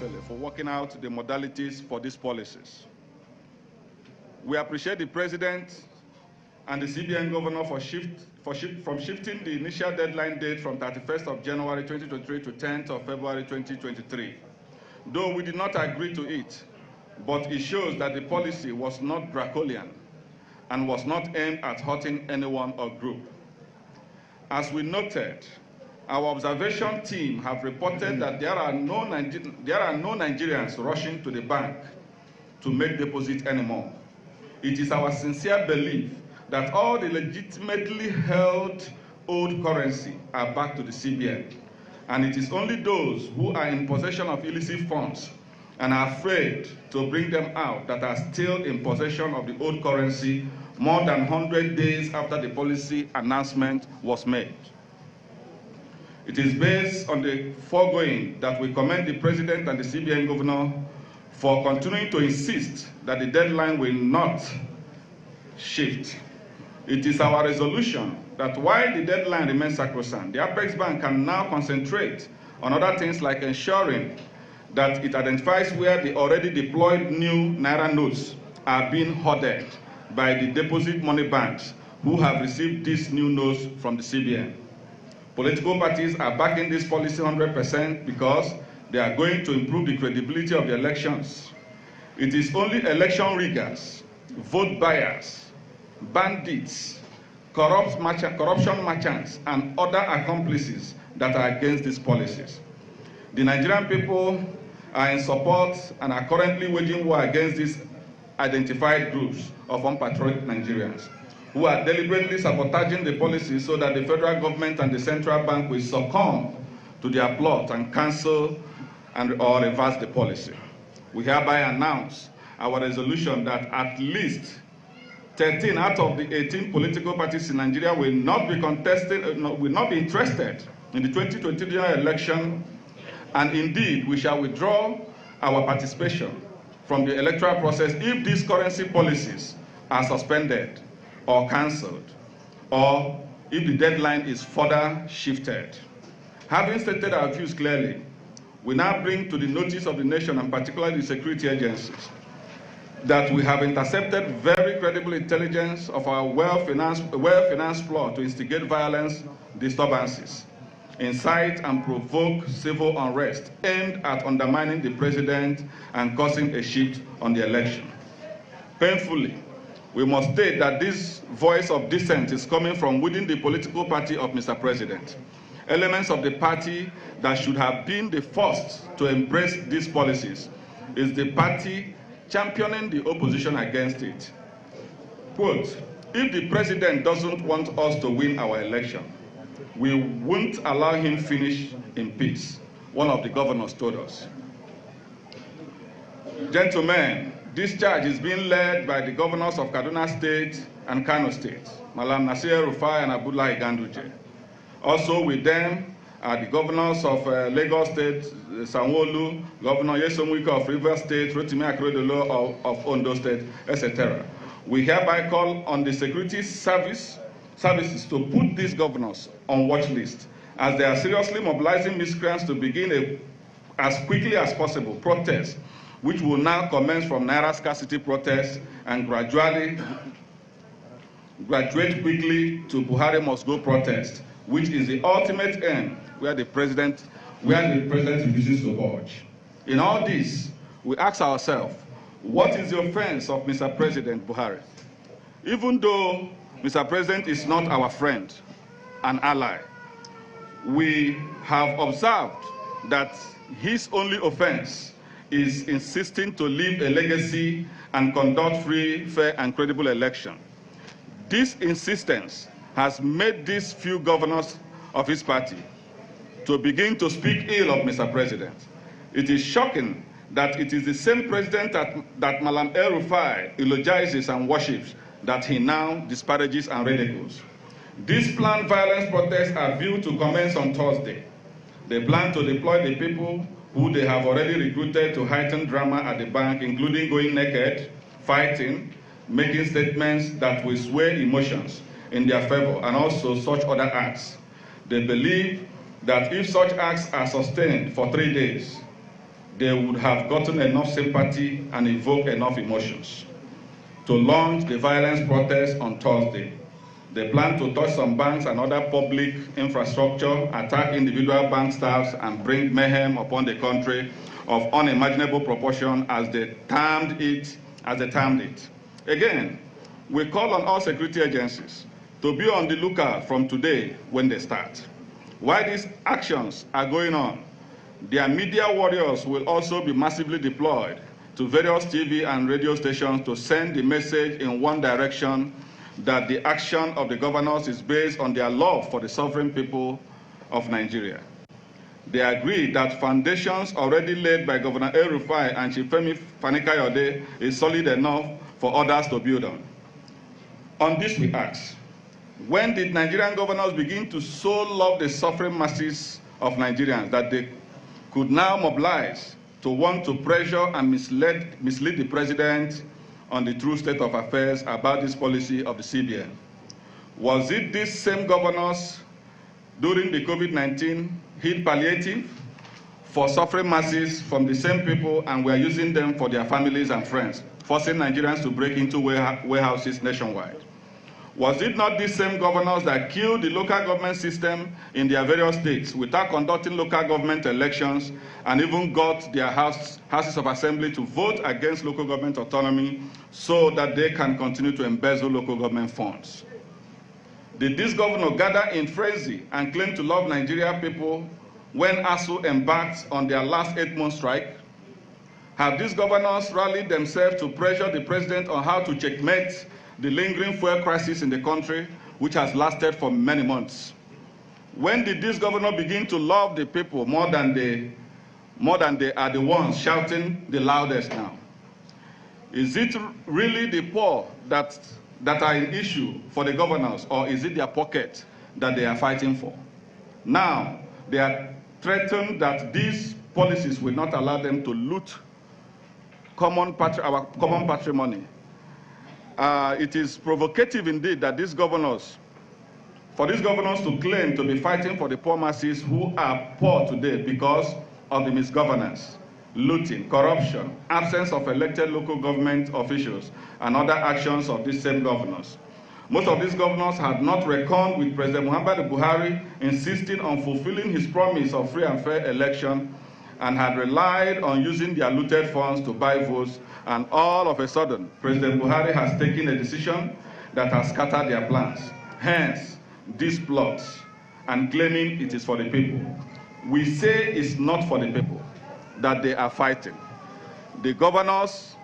Emefiele for working out the modalities for these policies. We appreciate the President and the CBN Governor for shifting the initial deadline date from 31st of January 2023 to 10th of February 2023. Though we did not agree to it, but it shows that the policy was not draconian and was not aimed at hurting anyone or group. As we noted, our observation team have reported that there are no Nigerians rushing to the bank to make deposits anymore. It is our sincere belief that all the legitimately held old currency are back to the CBN, and it is only those who are in possession of illicit funds and are afraid to bring them out that are still in possession of the old currency more than 100 days after the policy announcement was made. It is based on the foregoing that we commend the President and the CBN Governor for continuing to insist that the deadline will not shift. It is our resolution that while the deadline remains sacrosanct, the Apex Bank can now concentrate on other things like ensuring that it identifies where the already deployed new Naira notes are being hoarded by the deposit money banks who have received these new notes from the CBN. Political parties are backing this policy 100% because they are going to improve the credibility of the elections. It is only election riggers, vote buyers, bandits, corruption merchants, and other accomplices that are against these policies. The Nigerian people are in support and are currently waging war against these identified groups of unpatriotic Nigerians who are deliberately sabotaging the policy so that the federal government and the central bank will succumb to their plot and cancel or reverse the policy. We hereby announce our resolution that at least 13 out of the 18 political parties in Nigeria will not be interested in the 2023 general election, and indeed we shall withdraw our participation from the electoral process if these currency policies are suspended or cancelled, or if the deadline is further shifted. Having stated our views clearly, we now bring to the notice of the nation, and particularly the security agencies, that we have intercepted very credible intelligence of our well-financed plot to instigate violence, disturbances, incite and provoke civil unrest aimed at undermining the president and causing a shift on the election. Painfully, we must state that this voice of dissent is coming from within the political party of Mr. President. Elements of the party that should have been the first to embrace these policies is the party championing the opposition against it. Quote, if the president doesn't want us to win our election, we won't allow him finish in peace, one of the governors told us. Gentlemen, this charge is being led by the governors of Kaduna State and Kano State, Malam Nasir Rufai and Abdullahi Ganduje. Also with them are the governors of Lagos State, Sanwo-Olu, Governor Nyesom Wike of Rivers State, Rotimi Akeredolu of Ondo State, etc. We hereby call on the security services to put these governors on watch list, as they are seriously mobilizing miscreants to begin as quickly as possible protests, which will now commence from Naira scarcity protests and graduate quickly to Buhari must go protest, which is the ultimate end where the president refuses to budge. In all this, we ask ourselves, what is the offense of Mr. President Buhari? Even though Mr. President is not our friend and ally, we have observed that his only offense is insisting to leave a legacy and conduct free, fair, and credible election. This insistence has made these few governors of his party to begin to speak ill of Mr. President. It is shocking that it is the same president that Malam El-Rufai eulogizes and worships that he now disparages and ridicules. These planned violence protests are due to commence on Thursday. They plan to deploy the people who they have already recruited to heighten drama at the bank, including going naked, fighting, making statements that will sway emotions in their favor, and also such other acts. They believe that if such acts are sustained for 3 days, they would have gotten enough sympathy and evoked enough emotions to launch the violence protest on Thursday. They plan to touch some banks and other public infrastructure, attack individual bank staffs, and bring mayhem upon the country of unimaginable proportion, as they termed it. Again, we call on all security agencies to be on the lookout from today when they start. While these actions are going on, their media warriors will also be massively deployed to various TV and radio stations to send the message in one direction, that the action of the governors is based on their love for the sovereign people of Nigeria. They agree that foundations already laid by Governor El-Rufai and Chief Femi Fani-Kayode is solid enough for others to build on. On this we ask, when did Nigerian governors begin to so love the suffering masses of Nigerians that they could now mobilize to want to pressure and mislead the president on the true state of affairs about this policy of the CBN? Was it these same governors during the COVID-19 hid palliative for suffering masses from the same people and were using them for their families and friends, forcing Nigerians to break into warehouses nationwide? Was it not these same governors that killed the local government system in their various states without conducting local government elections, and even got their houses of assembly to vote against local government autonomy so that they can continue to embezzle local government funds? Did this governor gather in frenzy and claim to love Nigeria people when ASU embarked on their last 8-month strike? Have these governors rallied themselves to pressure the president on how to checkmate the lingering fuel crisis in the country, which has lasted for many months? When did this governor begin to love the people more than they are the ones shouting the loudest now? Is it really the poor that are an issue for the governors, or is it their pocket that they are fighting for? Now, they are threatened that these policies will not allow them to loot our common patrimony. It is provocative indeed that for these governors to claim to be fighting for the poor masses who are poor today because of the misgovernance, looting, corruption, absence of elected local government officials, and other actions of these same governors. Most of these governors had not reckoned with President Muhammadu Buhari insisting on fulfilling his promise of free and fair election, and had relied on using their looted funds to buy votes, and all of a sudden, President Buhari has taken a decision that has scattered their plans. Hence, these plots, and claiming it is for the people. We say it's not for the people that they are fighting. The governors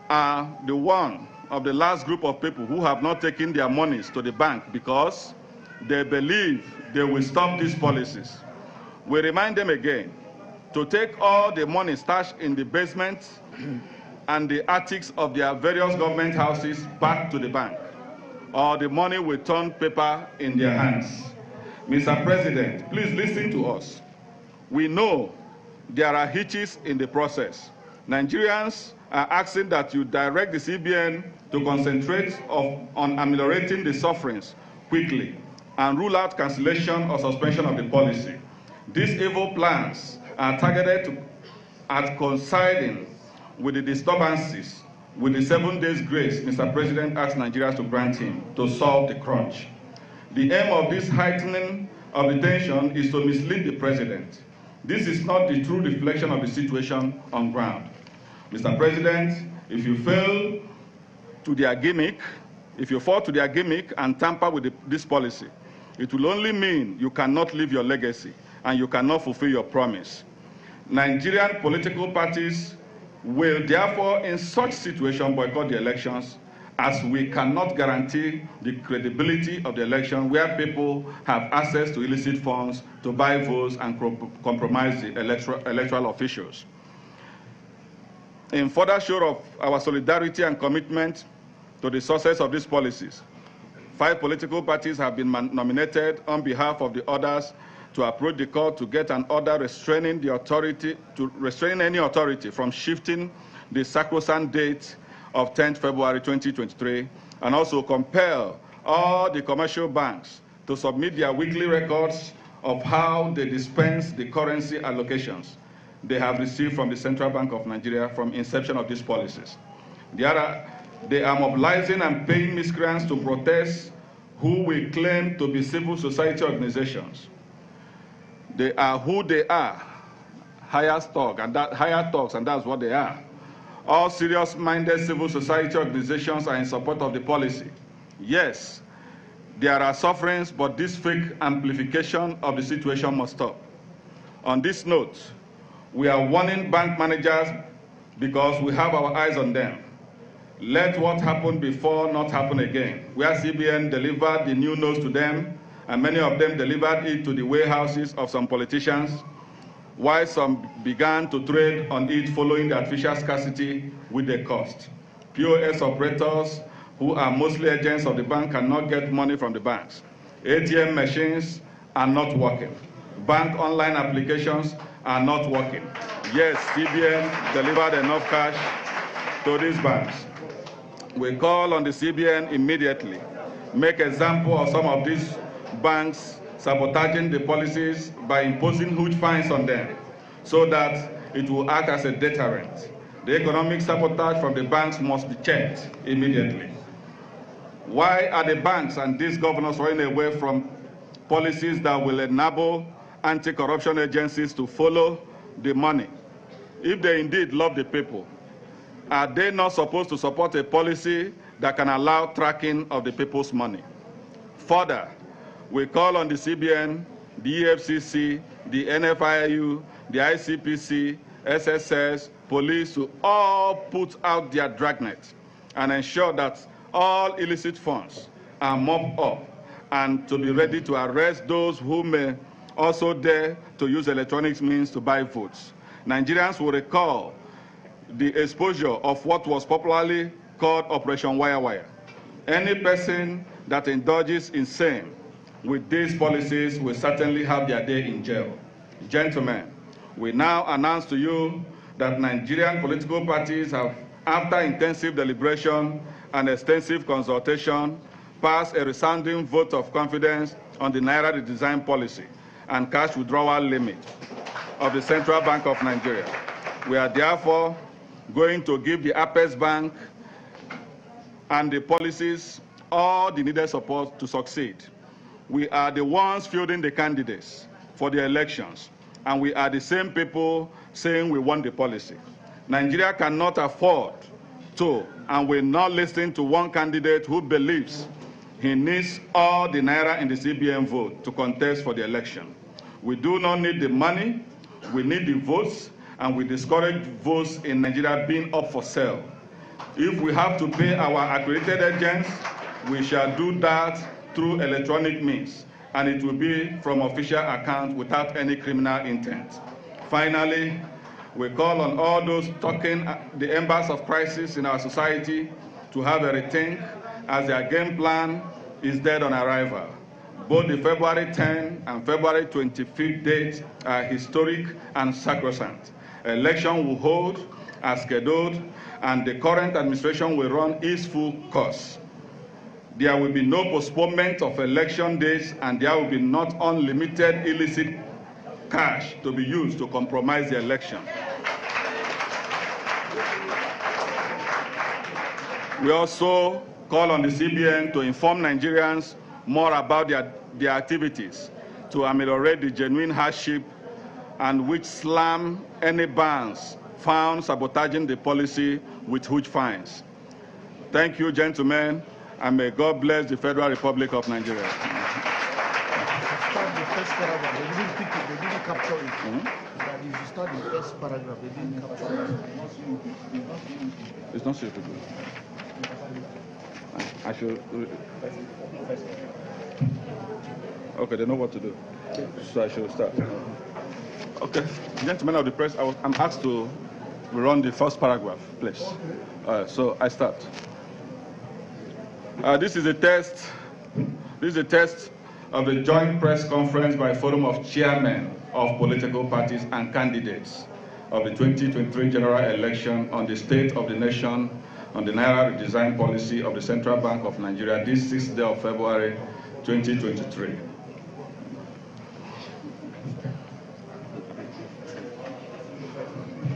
are the one of the last group of people who have not taken their monies to the bank because they believe they will stop these policies. We remind them again to take all the money stashed in the basement and the attics of their various government houses back to the bank, or the money will turn paper in their hands. Mr. President, please listen to us. We know there are hitches in the process. Nigerians are asking that you direct the CBN to concentrate on ameliorating the sufferings quickly and rule out cancellation or suspension of the policy. These evil plans are targeted at coinciding with the disturbances with the 7 days grace Mr. President asked Nigerians to grant him to solve the crunch. The aim of this heightening of the tension is to mislead the president. This is not the true reflection of the situation on ground. Mr. President, if you fall to their gimmick and tamper with this policy, it will only mean you cannot live your legacy and you cannot fulfill your promise. Nigerian political parties will therefore, in such situation, boycott the elections, as we cannot guarantee the credibility of the election where people have access to illicit funds to buy votes and compromise the electoral officials. In further show of our solidarity and commitment to the success of these policies, 5 political parties have been nominated on behalf of the others to approach the court to get an order restraining any authority from shifting the sacrosanct date of 10th February 2023, and also compel all the commercial banks to submit their weekly records of how they dispense the currency allocations. they have received from the Central Bank of Nigeria from inception of these policies. They are mobilizing and paying miscreants to protest who we claim to be civil society organizations. They are who they are, higher talks, and that's what they are. All serious-minded civil society organizations are in support of the policy. Yes, there are sufferings, but this fake amplification of the situation must stop. On this note, we are warning bank managers because we have our eyes on them. Let what happened before not happen again, where CBN delivered the new notes to them, and many of them delivered it to the warehouses of some politicians, while some began to trade on it following the artificial scarcity with the cost. POS operators, who are mostly agents of the bank, cannot get money from the banks. ATM machines are not working. Bank online applications are not working. Yes, CBN delivered enough cash to these banks. We call on the CBN immediately, make example of some of these banks sabotaging the policies by imposing huge fines on them so that it will act as a deterrent. The economic sabotage from the banks must be checked immediately. Why are the banks and these governors running away from policies that will enable anti-corruption agencies to follow the money? If they indeed love the people, are they not supposed to support a policy that can allow tracking of the people's money? Further, we call on the CBN, the EFCC, the NFIU, the ICPC, SSS, police to all put out their dragnet and ensure that all illicit funds are mopped up and to be ready to arrest those who may also dare to use electronic means to buy votes. Nigerians will recall the exposure of what was popularly called Operation Wire. Any person that indulges in same with these policies will certainly have their day in jail. Gentlemen, we now announce to you that Nigerian political parties have, after intensive deliberation and extensive consultation, passed a resounding vote of confidence on the Naira Redesign policy and cash withdrawal limit of the Central Bank of Nigeria. We are therefore going to give the Apex Bank and the policies all the needed support to succeed. We are the ones fielding the candidates for the elections, and we are the same people saying we want the policy. Nigeria cannot afford to and will not listen to one candidate who believes he needs all the Naira in the CBN vote to contest for the election. We do not need the money, we need the votes, and we discourage votes in Nigeria being up for sale. If we have to pay our accredited agents, we shall do that through electronic means, and it will be from official account without any criminal intent. Finally, we call on all those talking the embers of crisis in our society to have a rethink as their game plan is dead on arrival. Both the February 10 and February 25th dates are historic and sacrosanct. Election will hold as scheduled, and the current administration will run its full course. There will be no postponement of election dates, and there will be not unlimited illicit cash to be used to compromise the election. We also call on the CBN to inform Nigerians more about their activities to ameliorate the genuine hardship and which slam any bans found sabotaging the policy with huge fines. Thank you, gentlemen, and may God bless the Federal Republic of Nigeria. The first paragraph, they didn't capture it. That is, you start the first paragraph, they didn't capture it. It's not suitable. I should. Okay, they know what to do. So I should start. Okay, gentlemen of the press, I'm asked to run the first paragraph, please. So I start. This is a test. This is a test of the joint press conference by Forum of Chairmen of Political Parties and Candidates of the 2023 general election on the state of the nation on the Naira Redesign policy of the Central Bank of Nigeria this 6th day of February 2023.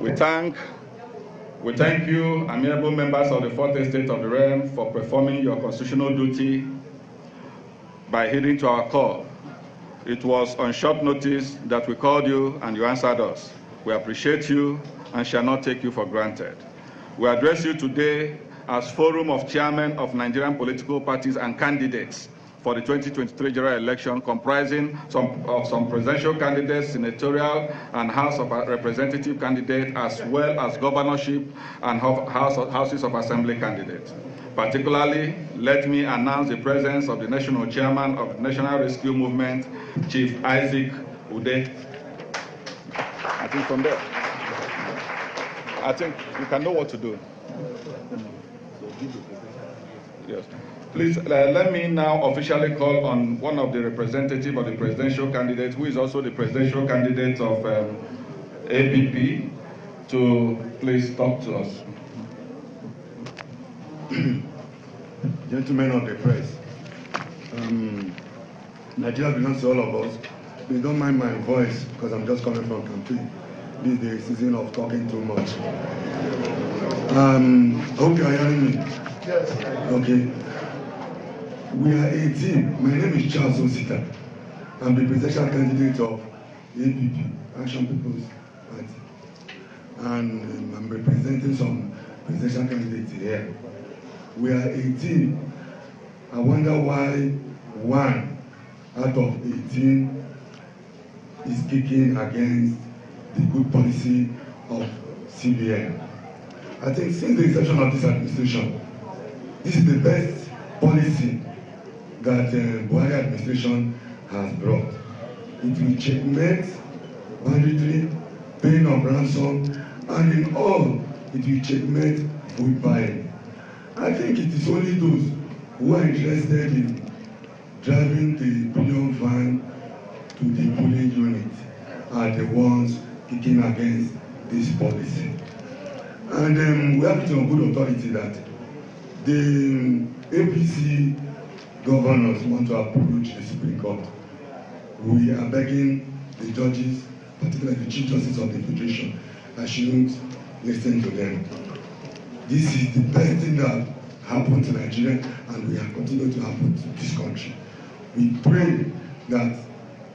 We thank you, amiable members of the Fourth Estate of the Realm, for performing your constitutional duty by heeding to our call. It was on short notice that we called you and you answered us. We appreciate you and shall not take you for granted. We address you today as Forum of Chairmen of Nigerian political parties and candidates for the 2023 general election, comprising some presidential candidates, senatorial and House of Representative candidates, as well as governorship and Houses of Assembly candidates. Particularly, let me announce the presence of the National Chairman of the National Rescue Movement, Chief Isaac Ude. I think from there, I think you can know what to do. Yes. Please, let me now officially call on one of the representatives of the presidential candidate, who is also the presidential candidate of APP, to please talk to us. Gentlemen of the press, Nigeria belongs to all of us. Please don't mind my voice because I'm just coming from campaign. This is the season of talking too much. I hope you are hearing me. Yes. Okay. We are 18. My name is Charles Osita. I'm the presidential candidate of APP, Action People's Party. And I'm representing some presidential candidates here. We are 18. I wonder why one out of 18 is kicking against the good policy of CBN. I think since the inception of this administration, this is the best policy that Buhari administration has brought. It will checkmate banditry, paying of ransom, and in all, it will checkmate vote buying. I think it is only those who are interested in driving the billion van to the polling unit are the ones kicking against this policy. And we have it on good authority that the APC governors want to approach the Supreme Court. We are begging the judges, particularly the Chief Justice of the Federation, that shouldn't listen to them. This is the best thing that happened to Nigeria and we are continuing to happen to this country. We pray that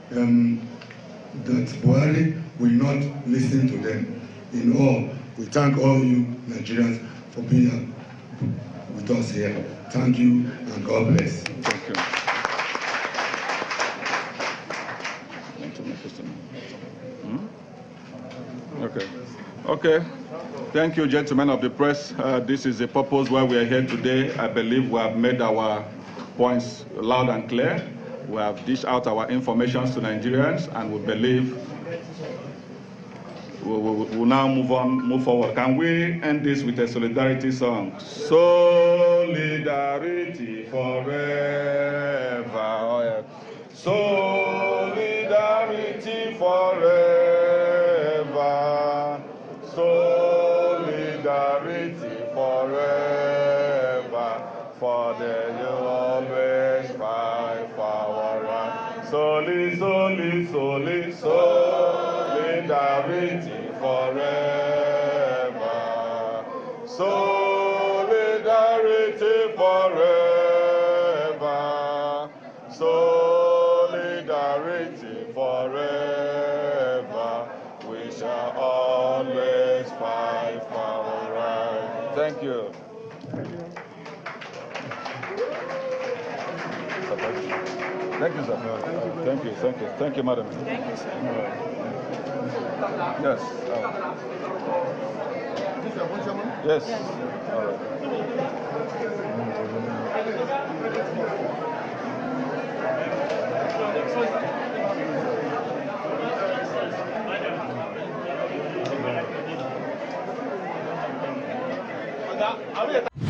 that Buhari will not listen to them. In all, we thank all you Nigerians for being with us here. Thank you and God bless. Thank you. Okay. Thank you, gentlemen of the press. This is the purpose why we are here today. I believe we have made our points loud and clear. We have dished out our information to Nigerians, and we believe we'll now move forward. Can we end this with a solidarity song? Solidarity forever. Oh, yeah. Solidarity forever. Solidarity forever. For the you always fight for our right. Solidarity forever. Solidarity forever. Solidarity forever. We shall always fight for our right. Thank you. Thank you, sir. Thank you, madam. Thank you, sir. Yes. Yes. All right.